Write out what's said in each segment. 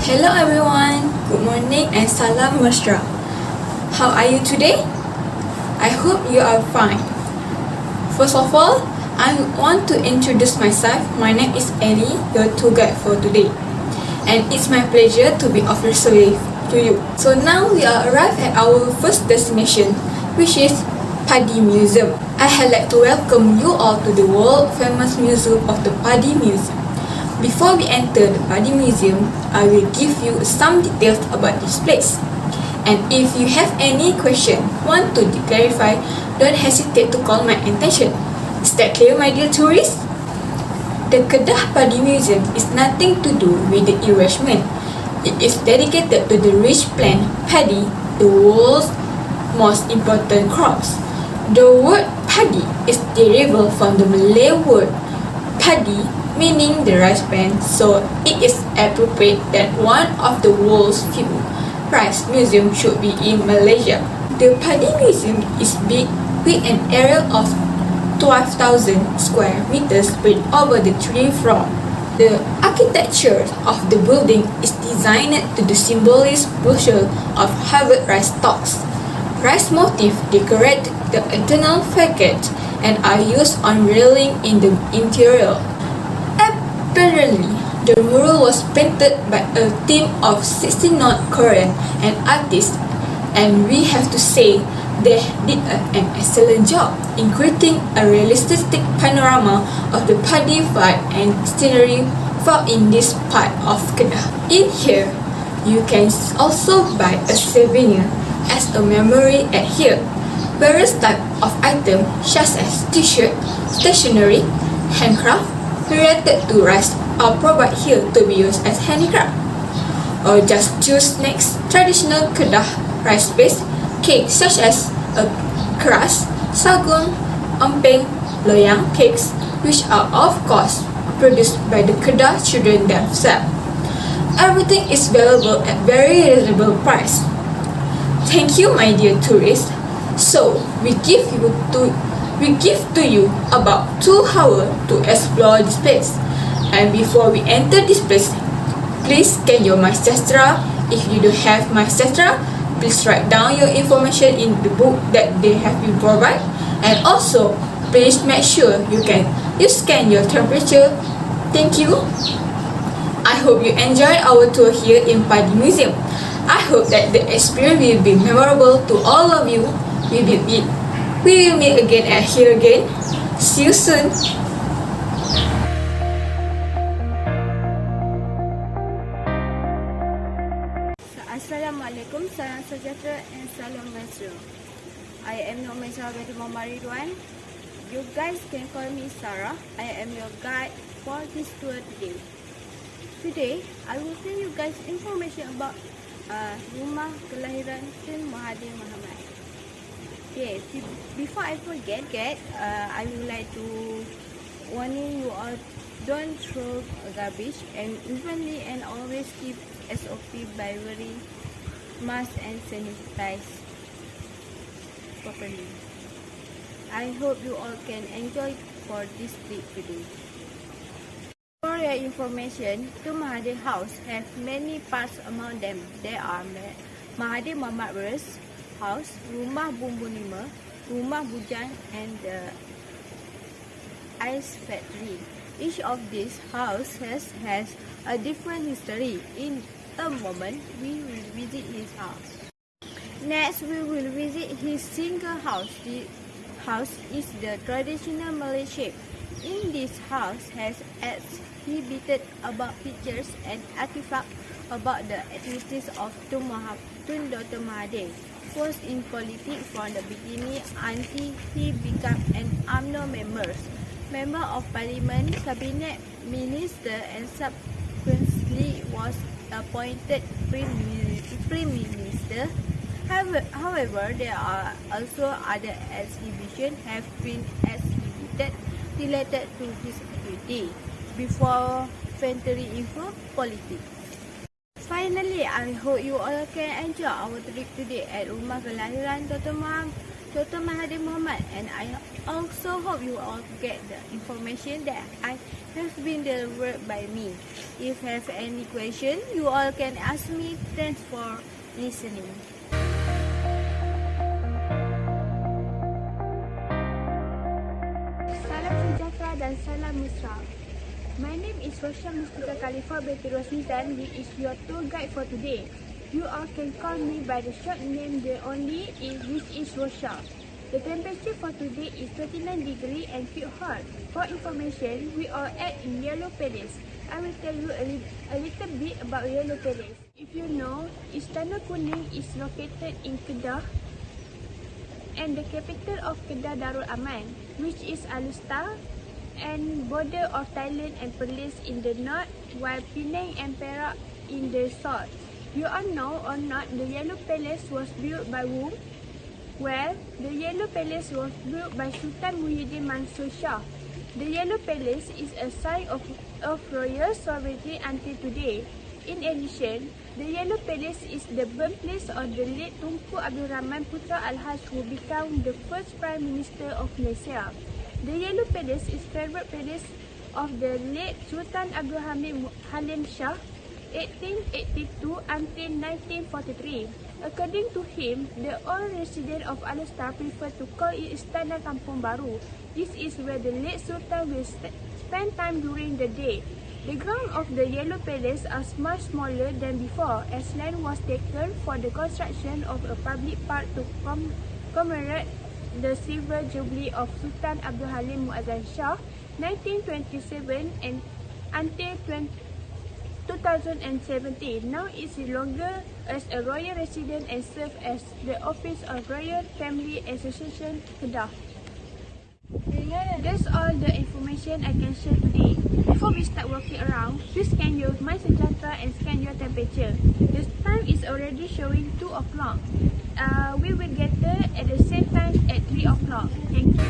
Hello everyone, good morning and salam mesra. How are you today? I hope you are fine. First of all, I want to introduce myself. My name is Ellie, your tour guide for today. And it's my pleasure to be of service to you. So now we are arrived at our first destination, which is Padi Museum. I would like to welcome you all to the world famous museum of the Padi Museum. Before we enter the Padi Museum, I will give you some details about this place. And if you have any question want to clarify, don't hesitate to call my attention. Is that clear, my dear tourists? The Kedah Padi Museum is nothing to do with the irrigation. It is dedicated to the rich plant paddy, the world's most important crops. The word paddy is derived from the Malay word padi, meaning the rice plant, so it is appropriate that one of the world's few rice museums should be in Malaysia. The Padi Museum is big with an area of 12,000 square meters spread over the 3 floors. The architecture of the building is designed to the symbolic bushel of harvest rice stalks. Rice motifs decorate the internal facade and are used on railing in the interior. Apparently, the mural was painted by a team of 16 North Korean and artists, and we have to say they did an excellent job in creating a realistic panorama of the paddy field and scenery found in this part of Kedah. In here, you can also buy a souvenir as a memory at here. Various types of items such as t-shirt, stationery, handcraft related to rice are provided here to be used as handicraft. Or just choose next traditional Kedah rice-based cakes such as a keras, sagun, ompeng, loyang cakes, which are of course produced by the Kedah children themselves. Everything is available at very reasonable price. Thank you, my dear tourists. So we give to you about 2 hours to explore this place. And before we enter this place, please scan your MySetar. If you don't have MySetar, please write down your information in the book that they have been provided. And also, please make sure you scan your temperature. Thank you. I hope you enjoyed our tour here in Padi Museum. I hope that the experience will be memorable to all of you. We will meet again at here again. See you soon. Assalamualaikum, salam sejahtera and salam mesra. I am your Sahabat Mama Ridwan. You guys can call me Sarah. I am your guide for this tour today. Today, I will tell you guys information about rumah kelahiran Tun Mahathir Mohamad. Okay, before I forget, I would like to warning you all, don't throw garbage and evenly and always keep SOP by wearing mask and sanitize properly. I hope you all can enjoy for this trip today. For your information, Tun Mahathir House has many parts. Among them, there are Mahathir Mohamad House, Rumah Bumbu Lima, Rumah Bujan, and the Ice Factory. Each of these houses has a different history. In a moment, we will visit his house. Next, we will visit his single house. The house is the traditional Malay shape. In this house has exhibited about pictures and artifacts about the activities of Tun Dr. Mahathir. Was in politics from the beginning until he became an UMNO member of Parliament, Cabinet Minister, and subsequently was appointed Prime Minister. However, there are also other exhibitions have been exhibited related to his activity before venturing into politics. Finally, I hope you all can enjoy our trip today at Rumah Kelahiran Dr. Mahathir Mohamad, and I also hope you all get the information that I have been delivered by me. If you have any question, you all can ask me. Thanks for listening. Salam sejahtera dan salam mesra. My name is Rosha Mustika Khalifa binti Rosnizan, which is your tour guide for today. You all can call me by the short name the only, which is Rosha. The temperature for today is 39 degrees and feel hot. For information, we are at in Yellow Palace. I will tell you a little bit about Yellow Palace. If you know, Istana Kuning is located in Kedah and the capital of Kedah Darul Aman, which is Alustar, and border of Thailand and Perlis in the north, while Penang and Perak in the south. You all know or not, the Yellow Palace was built by whom? Well, the Yellow Palace was built by Sultan Muhyiddin Mansur Shah. The Yellow Palace is a sign of royal sovereignty until today. In addition, the Yellow Palace is the birthplace of the late Tunku Abdul Rahman Putra Al-Haj, who became the first Prime Minister of Malaysia. The Yellow Palace is favorite palace of the late Sultan Abdul Hamid Halim Shah, 1882 until 1943. According to him, the old residents of Alustar prefer to call it Istana Kampung Baru. This is where the late Sultan will spend time during the day. The ground of the Yellow Palace are much smaller than before, as land was taken for the construction of a public park to commemorate the silver jubilee of Sultan Abdul Halim Muazzam Shah, 1927 and until 2017. Now it is longer as a royal residence and serves as the office of Royal Family Association Kedah. That's all the information I can share today. Before we start walking around, please scan your My Sejahtera and scan your temperature. The time is already showing 2 o'clock. We will get there at the same time at 3 o'clock. Thank you.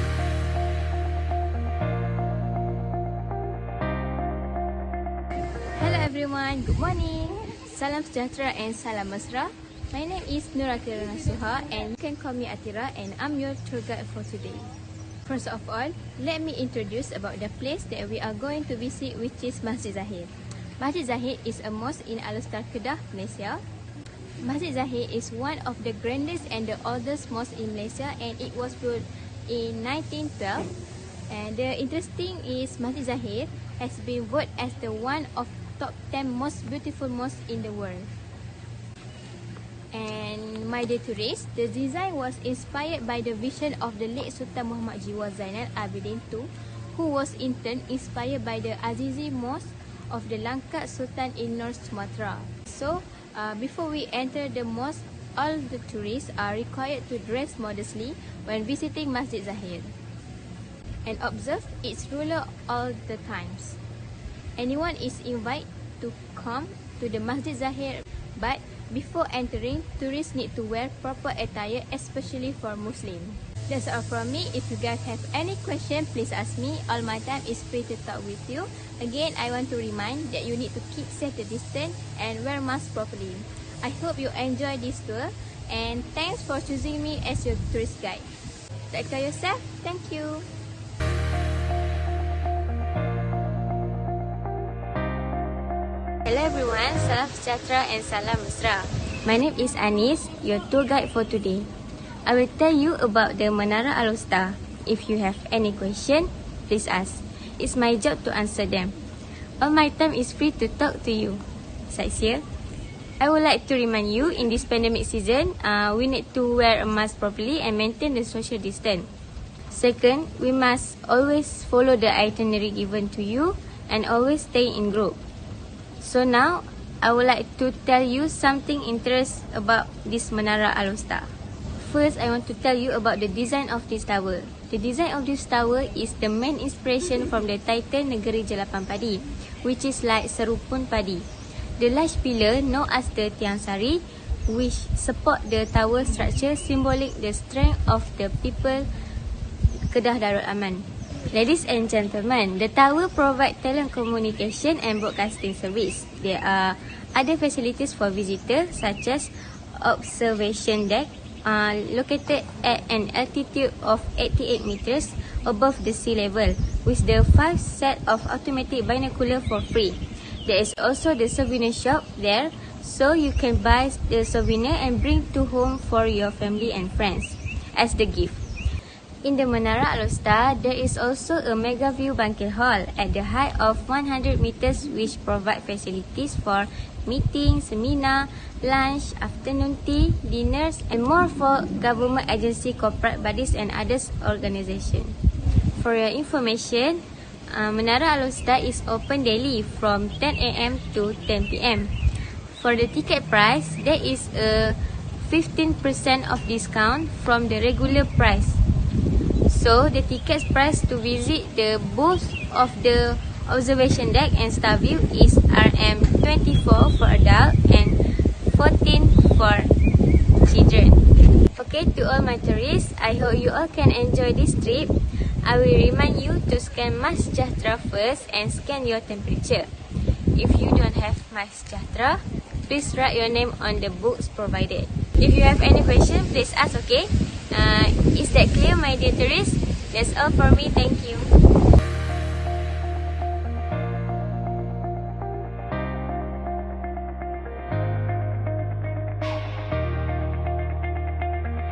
Hello everyone, good morning. Salam sejahtera and salam mesra. My name is Nur Atira Nasuha and you can call me Atira, and I'm your tour guide for today. First of all, let me introduce about the place that we are going to visit, which is Masjid Zahid. Masjid Zahid is a mosque in Alustar, Kedah, Malaysia. Masjid Zahid is one of the grandest and the oldest mosques in Malaysia, and it was built in 1912. And the interesting is Masjid Zahid has been voted as the one of top 10 most beautiful mosques in the world. And my dear tourists, the design was inspired by the vision of the late Sultan Muhammad Jiwa Zainal Abidin II, who was in turn inspired by the Azizi Mosque of the Langkat Sultan in North Sumatra. So, before we enter the mosque, all the tourists are required to dress modestly when visiting Masjid Zahid and observe its ruler all the times. Anyone is invited to come to the Masjid Zahid, but before entering, tourists need to wear proper attire, especially for Muslims. That's all from me. If you guys have any question, please ask me. All my time is free to talk with you. Again, I want to remind that you need to keep safe the distance and wear mask properly. I hope you enjoy this tour, and thanks for choosing me as your tourist guide. Take care of yourself. Thank you. Hello everyone, salam sejahtera and salam mesra. My name is Anis, your tour guide for today. I will tell you about the Menara Alustar. If you have any question, please ask. It's my job to answer them. All my time is free to talk to you. Sightseer. I would like to remind you, in this pandemic season, we need to wear a mask properly and maintain the social distance. Second, we must always follow the itinerary given to you and always stay in group. So now, I would like to tell you something interesting about this Menara Alustar. First, I want to tell you about the design of this tower. The design of this tower is the main inspiration from the title Negeri Jelapan Padi, which is like Serupun Padi. The large pillar known as the Tiang Sari, which support the tower structure, symbolic the strength of the people Kedah Darul Aman. Ladies and gentlemen, the tower provides telecommunication and broadcasting service. There are other facilities for visitors such as observation deck located at an altitude of 88 meters, above the sea level with the 5 set of automatic binocular for free. There is also the souvenir shop there, so you can buy the souvenir and bring to home for your family and friends as the gift. In the Menara Alor, there is also a mega view banquet hall at the height of 100 meters which provide facilities for meetings, seminar, lunch, afternoon tea, dinners and more for government agency, corporate bodies and others organizations. For your information, Menara Alor is open daily from 10 a.m. to 10 p.m. For the ticket price, there is a 15% of discount from the regular price. So, the ticket price to visit the booth of the observation deck and star view is RM24 for adult and 14 for children. Okay, to all my tourists, I hope you all can enjoy this trip. I will remind you to scan MySejahtera first and scan your temperature. If you don't have MySejahtera, please write your name on the books provided. If you have any question, please ask, okay? Is that clear, my dear tourists? That's all for me. Thank you.